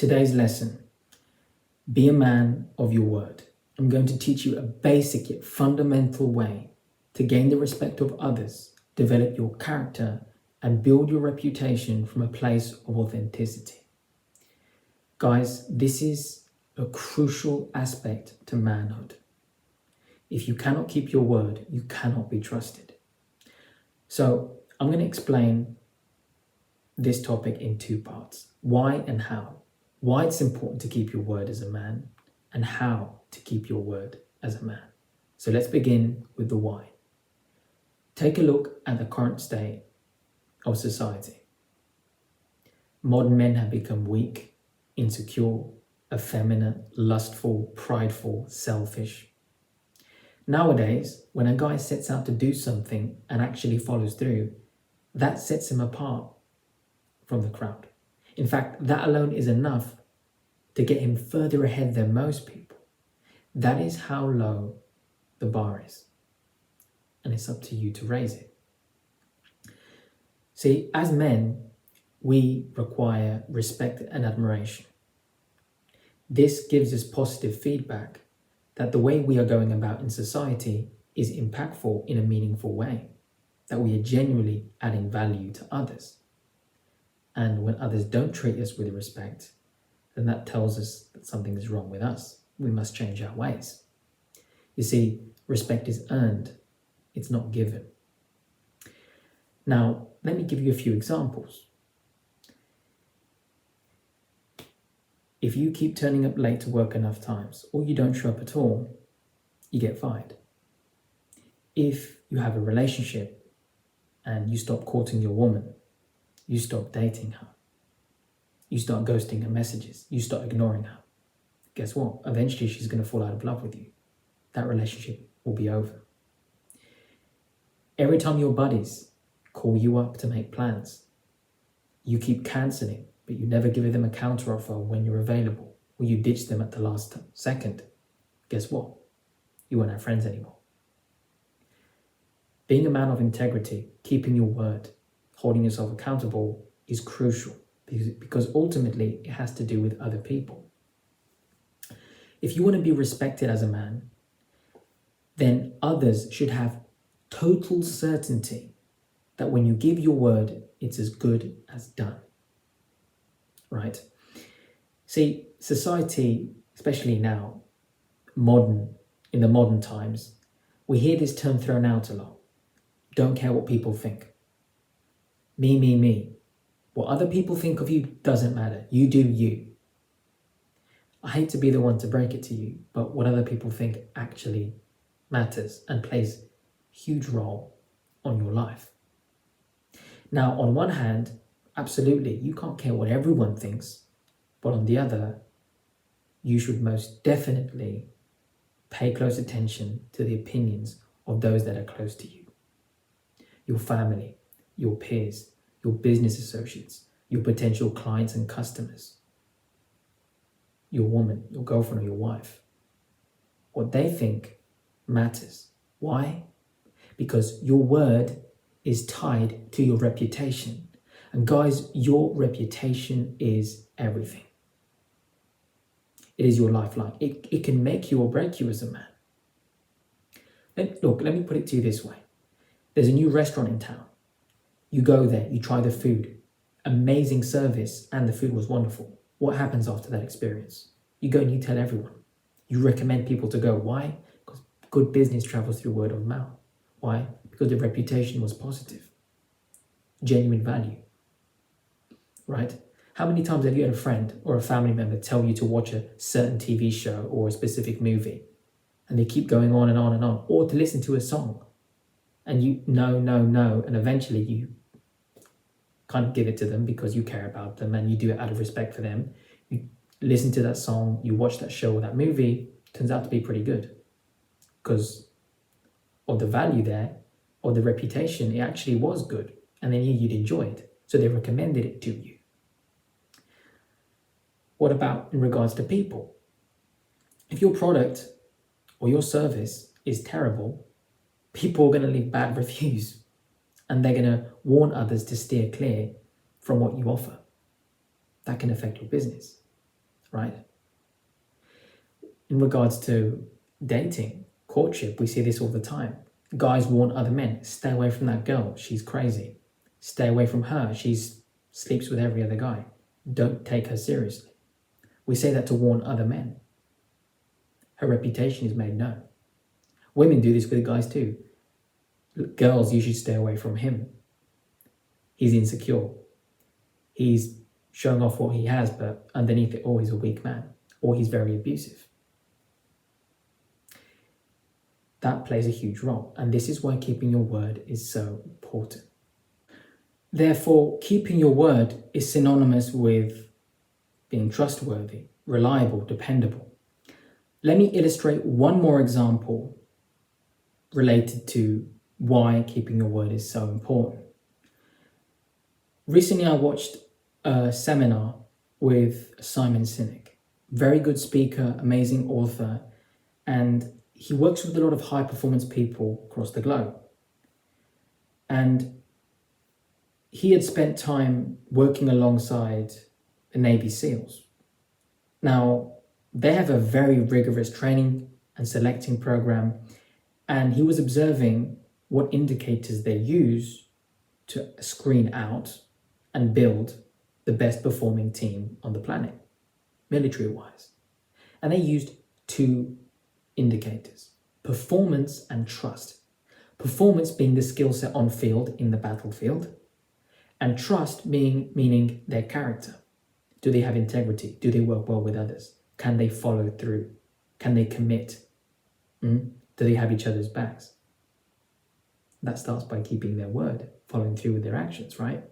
Today's lesson, be a man of your word. I'm going to teach you a basic yet fundamental way to gain the respect of others, develop your character, and build your reputation from a place of authenticity. Guys, this is a crucial aspect to manhood. If you cannot keep your word, you cannot be trusted. So I'm going to explain this topic in two parts. Why and how. Why it's important to keep your word as a man, and how to keep your word as a man. So let's begin with the why. Take a look at the current state of society. Modern men have become weak, insecure, effeminate, lustful, prideful, selfish. Nowadays, when a guy sets out to do something and actually follows through, that sets him apart from the crowd. In fact, that alone is enough to get him further ahead than most people. That is how low the bar is. And it's up to you to raise it. See, as men, we require respect and admiration. This gives us positive feedback that the way we are going about in society is impactful in a meaningful way, that we are genuinely adding value to others. And when others don't treat us with respect, then that tells us that something is wrong with us. We must change our ways. You see, respect is earned, it's not given. Now, let me give you a few examples. If you keep turning up late to work enough times, or you don't show up at all, you get fired. If you have a relationship and you stop courting your woman, you stop dating her, you start ghosting her messages, you start ignoring her, guess what? Eventually she's going to fall out of love with you. That relationship will be over. Every time your buddies call you up to make plans, you keep cancelling, but you never give them a counteroffer when you're available, or you ditch them at the last second. Guess what? You won't have friends anymore. Being a man of integrity, keeping your word, holding yourself accountable is crucial because ultimately it has to do with other people. If you want to be respected as a man, then others should have total certainty that when you give your word, it's as good as done. Right? See, society, especially now, in the modern times, we hear this term thrown out a lot. Don't care what people think. Me, me, me. What other people think of you doesn't matter. You do you. I hate to be the one to break it to you, but what other people think actually matters and plays a huge role on your life. Now, on one hand, absolutely, you can't care what everyone thinks, but on the other, you should most definitely pay close attention to the opinions of those that are close to you. Your family, your peers, your business associates, your potential clients and customers, your woman, your girlfriend or your wife. What they think matters. Why? Because your word is tied to your reputation. And guys, your reputation is everything. It is your lifeline. It can make you or break you as a man. Let me put it to you this way. There's a new restaurant in town. You go there, you try the food, amazing service, and the food was wonderful. What happens after that experience? You go and you tell everyone. You recommend people to go. Why? Because good business travels through word of mouth. Why? Because the reputation was positive. Genuine value. Right? How many times have you had a friend or a family member tell you to watch a certain TV show or a specific movie, and they keep going on and on and on, or to listen to a song, and you no, and eventually you kind of give it to them because you care about them and you do it out of respect for them. You listen to that song, you watch that show or that movie, turns out to be pretty good because of the value there, or the reputation, it actually was good, and they knew you'd enjoy it, so they recommended it to you. What about in regards to people? If your product or your service is terrible, people are going to leave bad reviews and they're going to warn others to steer clear from what you offer. That can affect your business. right? In regards to dating, courtship, we see this all the time. Guys warn other men, stay away from that girl, she's crazy. Stay away from her, she sleeps with every other guy. Don't take her seriously. We say that to warn other men. Her reputation is made known. Women do this with guys too. Girls, you should stay away from him. He's insecure. He's showing off what he has, but underneath it all, he's a weak man, or he's very abusive. That plays a huge role, and this is why keeping your word is so important. Therefore, keeping your word is synonymous with being trustworthy, reliable, dependable. Let me illustrate one more example related to why keeping your word is so important. Recently, I watched a seminar with Simon Sinek, very good speaker, amazing author, and he works with a lot of high performance people across the globe. And he had spent time working alongside the Navy SEALs. Now, they have a very rigorous training and selecting program, and he was observing what indicators they use to screen out and build the best performing team on the planet, military-wise. And they used two indicators: performance and trust. Performance being the skill set on field in the battlefield, and trust meaning their character. Do they have integrity? Do they work well with others? Can they follow through? Can they commit? Do they have each other's backs? That starts by keeping their word, following through with their actions, right?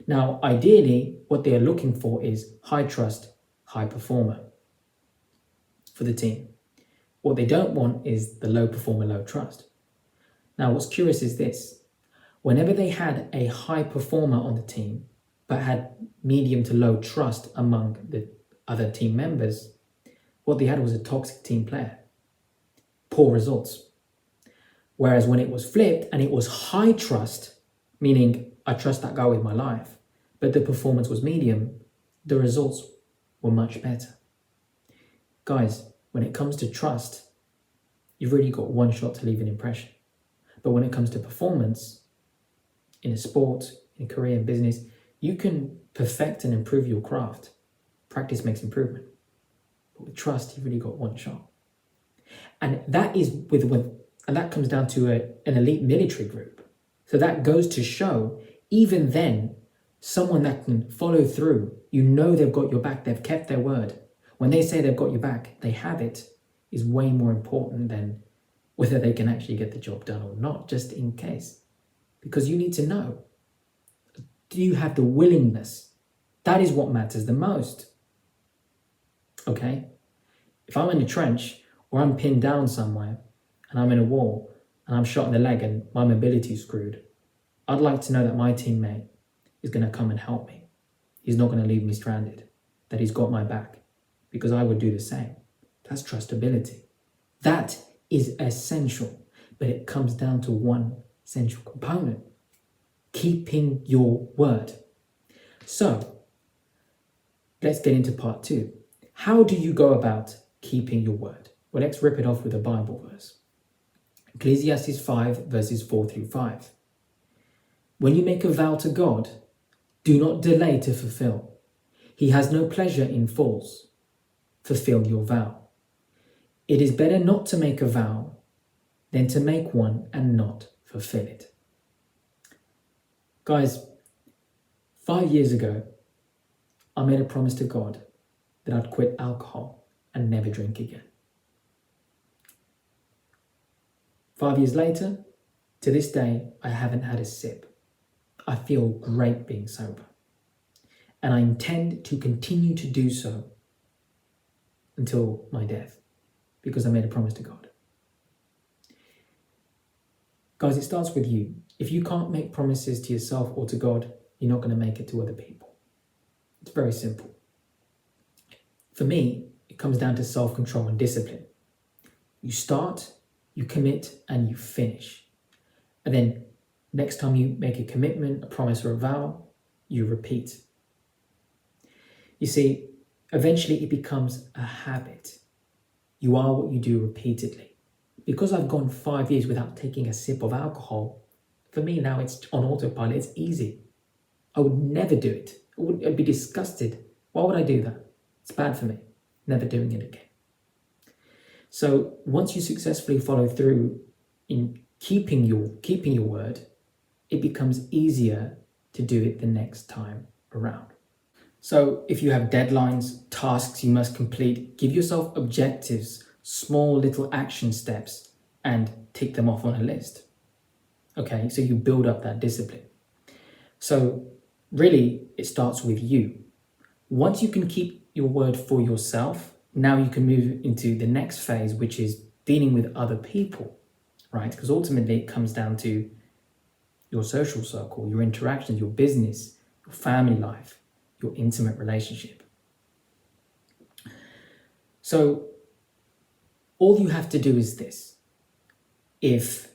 Now, ideally, what they are looking for is high trust, high performer for the team. What they don't want is the low performer, low trust. Now, what's curious is this: whenever they had a high performer on the team, but had medium to low trust among the other team members, what they had was a toxic team player. Poor results. Whereas when it was flipped and it was high trust, meaning I trust that guy with my life, but the performance was medium, the results were much better. Guys, when it comes to trust, you've really got one shot to leave an impression. But when it comes to performance, in a sport, in a career, in business, you can perfect and improve your craft. Practice makes improvement. But with trust, you've really got one shot. And that is and that comes down to an elite military group. So that goes to show, even then, someone that can follow through, you know they've got your back, they've kept their word. When they say they've got your back, they have it, is way more important than whether they can actually get the job done or not, just in case. Because you need to know, do you have the willingness? That is what matters the most. Okay? If I'm in a trench or I'm pinned down somewhere and I'm in a wall and I'm shot in the leg and my mobility is screwed, I'd like to know that my teammate is going to come and help me. He's not going to leave me stranded, that he's got my back, because I would do the same. That's trustability. That is essential, but it comes down to one essential component: keeping your word. So, let's get into part 2. How do you go about keeping your word? Well, let's rip it off with a Bible verse. Ecclesiastes 5 verses 4 through 5. When you make a vow to God, do not delay to fulfill. He has no pleasure in fools. Fulfill your vow. It is better not to make a vow than to make one and not fulfill it. Guys, 5 years ago, I made a promise to God that I'd quit alcohol and never drink again. 5 years later, to this day, I haven't had a sip. I feel great being sober. And I intend to continue to do so until my death, because I made a promise to God. Guys, it starts with you. If you can't make promises to yourself or to God, you're not going to make it to other people. It's very simple. For me, it comes down to self-control and discipline. You start, you commit, and you finish. And then next time you make a commitment, a promise, or a vow, you repeat. You see, eventually it becomes a habit. You are what you do repeatedly. Because I've gone 5 years without taking a sip of alcohol, for me now it's on autopilot, it's easy. I would never do it. I'd be disgusted. Why would I do that? It's bad for me. Never doing it again. So once you successfully follow through in keeping your word, it becomes easier to do it the next time around. So if you have deadlines, tasks you must complete, give yourself objectives, small little action steps, and tick them off on a list. Okay, so you build up that discipline. So really, it starts with you. Once you can keep your word for yourself, now you can move into the next phase, which is dealing with other people, right? Because ultimately it comes down to your social circle, your interactions, your business, your family life, your intimate relationship. So all you have to do is this. If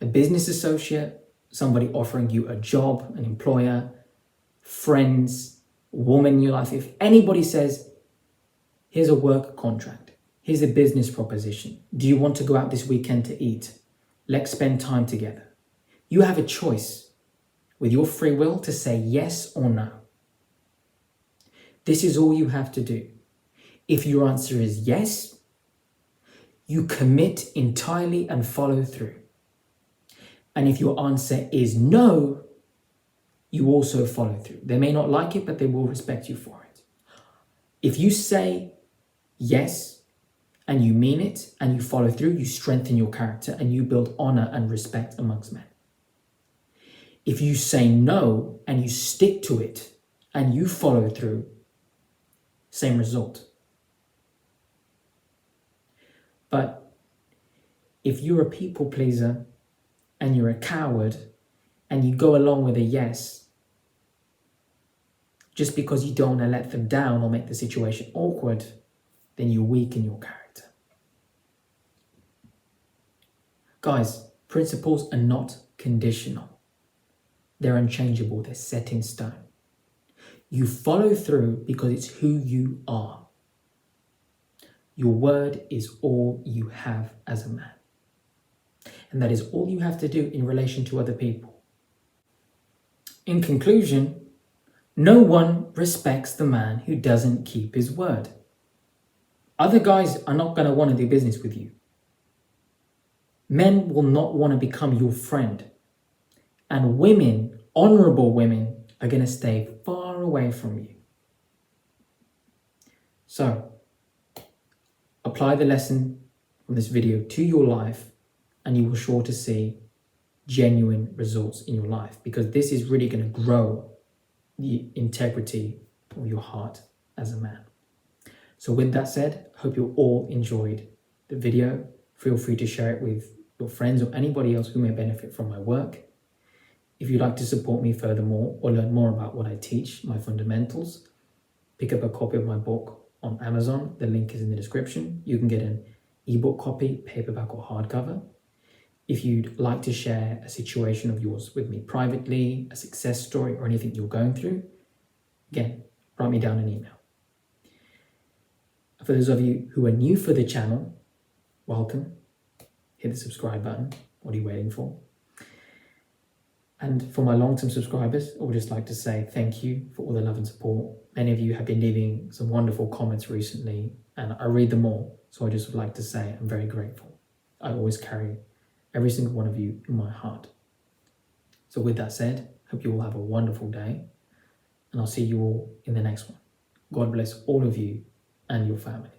a business associate, somebody offering you a job, an employer, friends, woman in your life, if anybody says, here's a work contract, here's a business proposition, do you want to go out this weekend to eat? Let's spend time together. You have a choice with your free will to say yes or no. This is all you have to do. If your answer is yes, you commit entirely and follow through. And if your answer is no, you also follow through. They may not like it, but they will respect you for it. If you say yes and you mean it and you follow through, you strengthen your character and you build honor and respect amongst men. If you say no and you stick to it and you follow through, same result. But if you're a people pleaser and you're a coward and you go along with a yes, just because you don't want to let them down or make the situation awkward, then you weaken your character. Guys, principles are not conditional. They're unchangeable. They're set in stone. You follow through because it's who you are. Your word is all you have as a man. And that is all you have to do in relation to other people. In conclusion, no one respects the man who doesn't keep his word. Other guys are not going to want to do business with you. Men will not want to become your friend. And women, honorable women, are going to stay far away from you. So, apply the lesson from this video to your life and you will sure to see genuine results in your life, because this is really going to grow the integrity of your heart as a man. So with that said, I hope you all enjoyed the video. Feel free to share it with your friends or anybody else who may benefit from my work. If you'd like to support me furthermore or learn more about what I teach, my fundamentals, pick up a copy of my book on Amazon. The link is in the description. You can get an ebook copy, paperback or hardcover. If you'd like to share a situation of yours with me privately, a success story or anything you're going through, again, write me down an email. For those of you who are new for the channel, welcome. Hit the subscribe button. What are you waiting for? And for my long-term subscribers, I would just like to say thank you for all the love and support. Many of you have been leaving some wonderful comments recently, and I read them all. So I just would like to say I'm very grateful. I always carry every single one of you in my heart. So with that said, hope you all have a wonderful day, and I'll see you all in the next one. God bless all of you and your family.